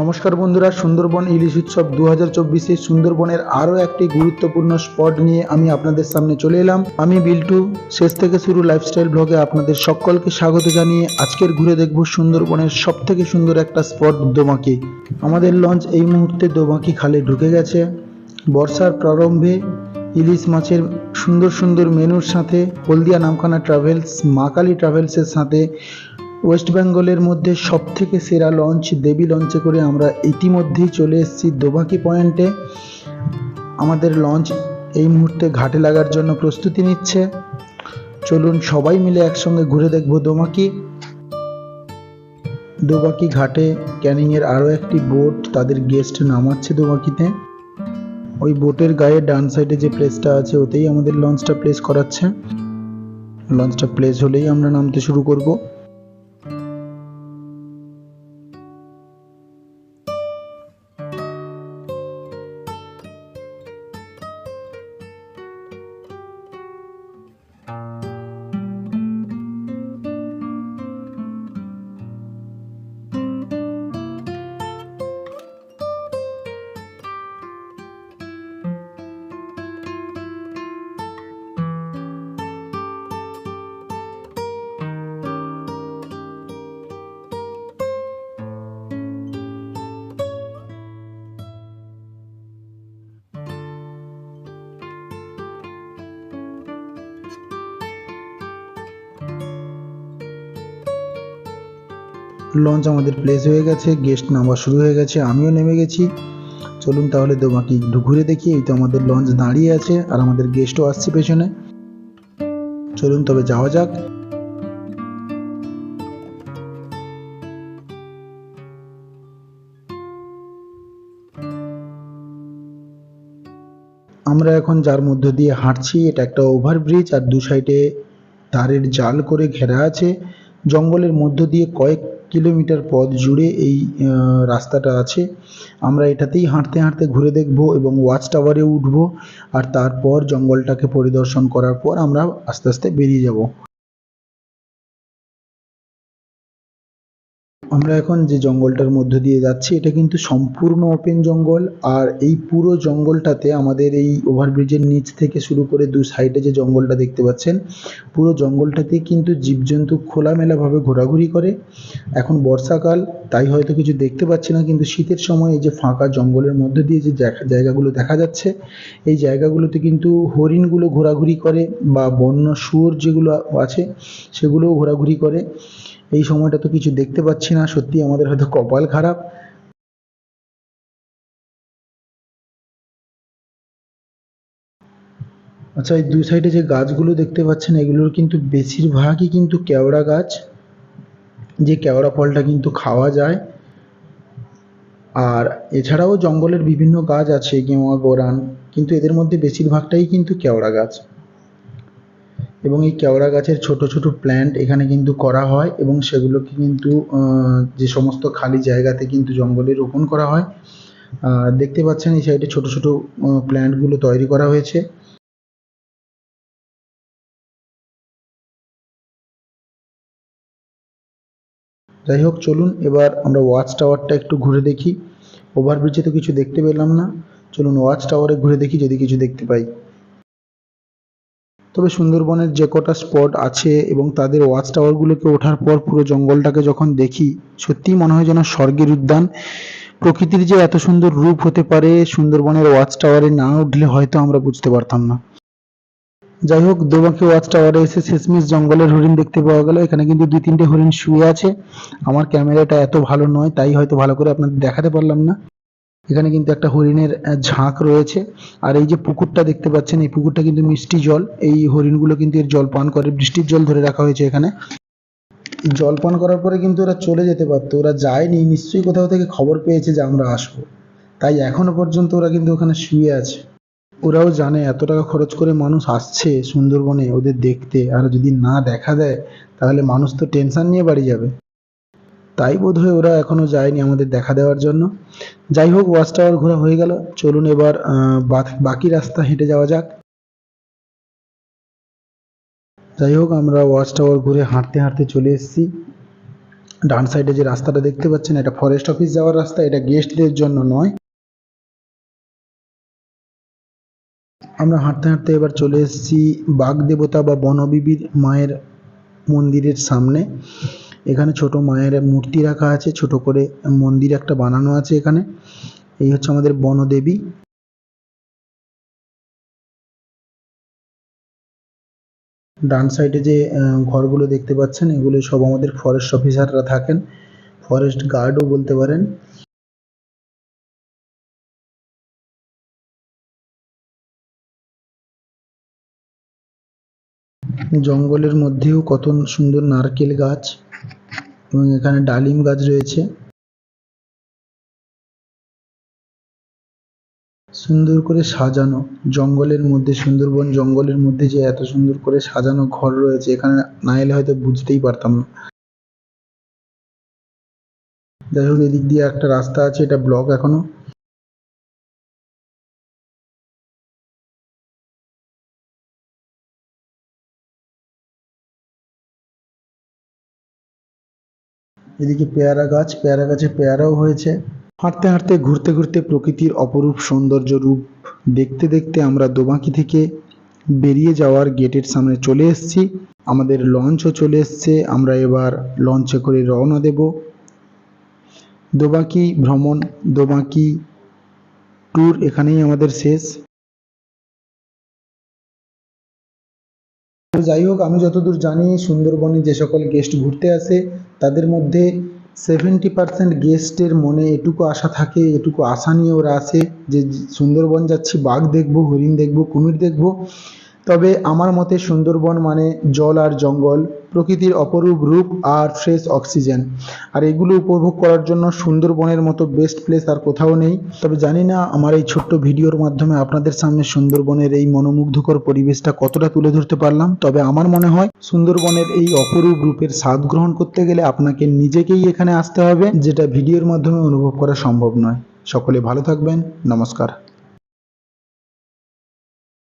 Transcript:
নমস্কার বন্ধুরা, সুন্দরবন ইলিশ উৎসব 2024 সুন্দরবনের আরও একটি গুরুত্বপূর্ণ স্পট নিয়ে আমি আপনাদের সামনে চলে এলাম। আমি বিল্টু। শেষ থেকে শুরু লাইফস্টাইল ব্লগে আপনাদের সকলকে স্বাগত জানিয়ে আজকের ঘুরে দেখব সুন্দরবনের সব থেকে সুন্দর একটা স্পট দোমাকি। আমাদের লঞ্চ এই মুহূর্তে দোমাকি খালে ঢুকে গেছে। বর্ষার প্রারম্ভে ইলিশ মাছের সুন্দর সুন্দর মেনুর সাথে হলদিয়া নামখানা ট্রাভেলস, মা কালী ট্রাভেলসের সাথে ওয়েস্ট বেঙ্গলের মধ্যে সবথেকে সেরা লঞ্চ দেবী লঞ্চে করে আমরা ইতিমধ্যেই চলে এসেছি দোবাকি পয়েন্টে। আমাদের লঞ্চ এই মুহূর্তে ঘাটে লাগার জন্য প্রস্তুতি নিচ্ছে। চলুন সবাই মিলে একসঙ্গে ঘুরে দেখব দোমাকি। দোবাকি ঘাটে ক্যানিংয়ের আরও একটি বোট তাদের গেস্ট নামাচ্ছে দোবাকিতে। ওই বোটের গায়ে ডান সাইডে যে প্লেসটা আছে ওতেই আমাদের লঞ্চটা প্লেস করাচ্ছে। লঞ্চটা প্লেস হলেই আমরা নামতে শুরু করব। লঞ্চ আমাদের প্লেস হয়ে গেছে, গেস্ট নামা শুরু হয়ে গেছে, আমিও নেমে গেছি। চলুন তাহলে দোমাকি একটু ঘুরে দেখি। এই তো আমাদের লঞ্চ দাঁড়িয়ে আছে আর আমাদের গেস্টও আসছে পেছনে। চলুন তবে যাওয়া যাক। আমরা এখন যার মধ্য দিয়ে হাঁটছি এটা একটা ওভারব্রিজ, আর দু সাইডে তারের জাল করে ঘেরা আছে। জঙ্গলের মধ্য দিয়ে কয়েক কিলোমিটার পথ জুড়ে এই রাস্তাটা আছে। আমরা এটাতেই হাঁটতে হাঁটতে ঘুরে দেখব এবং ওয়াচ টাওয়ারে উঠব, আর তারপর জঙ্গলটাকে পরিদর্শন করার পর আমরা আস্তে আস্তে বেরিয়ে যাব। আমরা এখন যে জঙ্গলটার মধ্য দিয়ে যাচ্ছি এটা কিন্তু সম্পূর্ণ ওপেন জঙ্গল, আর এই পুরো জঙ্গলটাতে আমাদের এই ওভারব্রিজের নিচ থেকে শুরু করে দু সাইডে যে জঙ্গলটা দেখতে পাচ্ছেন পুরো জঙ্গলটাতে কিন্তু জীবজন্তু খোলামেলাভাবে ঘোরাঘুরি করে। এখন বর্ষাকাল তাই হয়তো কিছু দেখতে পাচ্ছি না, কিন্তু শীতের সময় এই যে ফাঁকা জঙ্গলের মধ্যে দিয়ে যে জায়গাগুলো দেখা যাচ্ছে এই জায়গাগুলোতে কিন্তু হরিণগুলো ঘোরাঘুরি করে, বা বন্য শুয়োর যেগুলো আছে সেগুলোও ঘোরাঘুরি করে। এই সময়টা তো কিছু দেখতে পাচ্ছি না, সত্যি আমাদের হয়তো কপাল খারাপ। আচ্ছা, এই দুই সাইডে যে গাছগুলো দেখতে পাচ্ছেন এগুলোর কিন্তু বেশিরভাগই কিন্তু কেওড়া গাছ, যে কেওড়া ফলটা কিন্তু খাওয়া যায়। আর এছাড়াও জঙ্গলের বিভিন্ন গাছ আছে, গেওয়া, গোরান, কিন্তু এদের মধ্যে বেশিরভাগটাই কিন্তু কেওড়া গাছ। এবং এই কেওড়া গাছের ছোট ছোট প্ল্যান্ট এখানে কিন্তু করা হয় এবং সেগুলোকে কিন্তু যে সমস্ত খালি জায়গাতে কিন্তু জঙ্গলে রোপণ করা হয়। দেখতে পাচ্ছেন এই সাইডে ছোট ছোট প্ল্যান্টগুলো তৈরি করা হয়েছে। যাই হোক, চলুন এবার আমরা ওয়াচ টাওয়ারটা একটু ঘুরে দেখি। ওভারব্রিজে তো কিছু দেখতে পেলাম না, চলুন ওয়াচ টাওয়ারে ঘুরে দেখি যদি কিছু দেখতে পাই। তবে সুন্দরবনের যে কটা স্পট আছে এবং তাদের ওয়াচ টাওয়ারগুলোকে ওঠার পর পুরো জঙ্গলটাকে যখন দেখি সত্যিই মনে হয় যেন স্বর্গের উদ্যান। প্রকৃতির যে এত সুন্দর রূপ হতে পারে সুন্দরবনের ওয়াচ টাওয়ারে না উঠলে হয়তো আমরা বুঝতে পারতাম না। যাই হোক, দোবাকি ওয়াচ টাওয়ারে এসে শেষমেশ জঙ্গলের হরিণ দেখতে পাওয়া গেল। এখানে কিন্তু দুই তিনটে হরিণ শুয়ে আছে। আমার ক্যামেরাটা এত ভালো নয় তাই হয়তো ভালো করে আপনাদের দেখাতে পারলাম না। এখানে কিন্তু একটা হরিণের ঝাঁক রয়েছে। আর এই যে পুকুরটা দেখতে পাচ্ছেন এই পুকুরটা কিন্তু মিষ্টি জল, এই হরিণগুলো কিন্তু এর জল পান করে। বৃষ্টির জল ধরে রাখা হয়েছে এখানে। জল পান করার পরে কিন্তু ওরা চলে যেতে পারতো, ওরা যায়নি, নিশ্চয়ই কোথাও থেকে খবর পেয়েছে যে আমরা আসবো, তাই এখনো পর্যন্ত ওরা কিন্তু ওখানে শুয়ে আছে। ওরাও জানে এত টাকা খরচ করে মানুষ আসছে সুন্দরবনে ওদের দেখতে, আর যদি না দেখা দেয় তাহলে মানুষ তো টেনশন নিয়ে বাড়ি যাবে। তাই বোধহয় ওরা এখনো যায়নি আমাদের দেখা দেওয়ার জন্য। যাই হোক, ওয়াচ টাওয়ার ঘোরা হয়ে গেল, চলুন এবার বাকি রাস্তা হেঁটে যাওয়া যাক। যাই হোক, আমরা ওয়াচ টাওয়ার ঘুরে হাঁটতে হাঁটতে চলে এসেছি। ডান সাইডে যে রাস্তাটা দেখতে পাচ্ছেন এটা ফরেস্ট অফিস যাওয়ার রাস্তা, এটা গেস্টদের জন্য নয়। আমরা হাঁটতে হাঁটতে এবার চলে এসেছি বাগ দেবতা বা বনবিবির মায়ের মন্দিরের সামনে। এখানে ছোট মায়ের মূর্তি রাখা আছে, ছোট করে মন্দির একটা বানানো আছে এখানে। এই হচ্ছে আমাদের বনদেবী। ডান সাইডে যে ঘরগুলো দেখতে পাচ্ছেন এগুলো সব আমাদের ফরেস্ট অফিসাররা থাকেন, ফরেস্ট গার্ডও বলতে পারেন। জঙ্গলের মধ্যেও কত সুন্দর নারকেল গাছ এবং এখানে ডালিম গাছ রয়েছে। সুন্দর করে সাজানো জঙ্গলের মধ্যে, সুন্দরবন জঙ্গলের মধ্যে যে এত সুন্দর করে সাজানো ঘর রয়েছে এখানে না এলে হয়তো বুঝতেই পারতাম না। যাই হোক, এদিক দিয়ে একটা রাস্তা আছে, এটা ব্লক এখনো। এদিকে পেয়ারা গাছ, পেয়ারা গাছে পেয়ারাও হয়েছে। হাঁটতে হাঁটতে ঘুরতে ঘুরতে প্রকৃতির অপরূপ সৌন্দর্য রূপ দেখতে দেখতে আমরা দোবাঁকি থেকে বেরিয়ে যাওয়ার গেটের সামনে চলে এসেছি। আমাদের লঞ্চও চলে এসছে, আমরা এবার লঞ্চে করে রওনা দেব। দোবাঁকি ভ্রমণ, দোবাঁকি ট্যুর এখানেই আমাদের শেষ। যাই হোক, আমি যতদূর জানি সুন্দরবনে যে সকল গেস্ট ঘুরতে আসে তাদের মধ্যে 70% গেস্টের মনে এটুকু আশা থাকে, এটুকু আশা নিয়ে ওরা আসে যে সুন্দরবন যাচ্ছি, বাঘ দেখবো, হরিণ দেখবো, কুমির দেখবো। তবে আমার মতে সুন্দরবন মানে জল আর জঙ্গল, প্রকৃতির অপরূপ রূপ আর ফ্রেশ অক্সিজেন। আর এগুলো উপভোগ করার জন্য সুন্দরবনের মতো বেস্ট প্লেস আর কোথাও নেই। তবে জানি না আমার এই ছোট্ট ভিডিওর মাধ্যমে আপনাদের সামনে সুন্দরবনের এই মনোমুগ্ধকর পরিবেশটা কতটা তুলে ধরতে পারলাম। তবে আমার মনে হয় সুন্দরবনের এই অপরূপ রূপের স্বাদ গ্রহণ করতে গেলে আপনাকে নিজেকেই এখানে আসতে হবে, যেটা ভিডিওর মাধ্যমে অনুভব করা সম্ভব নয়। সকলে ভালো থাকবেন, নমস্কার।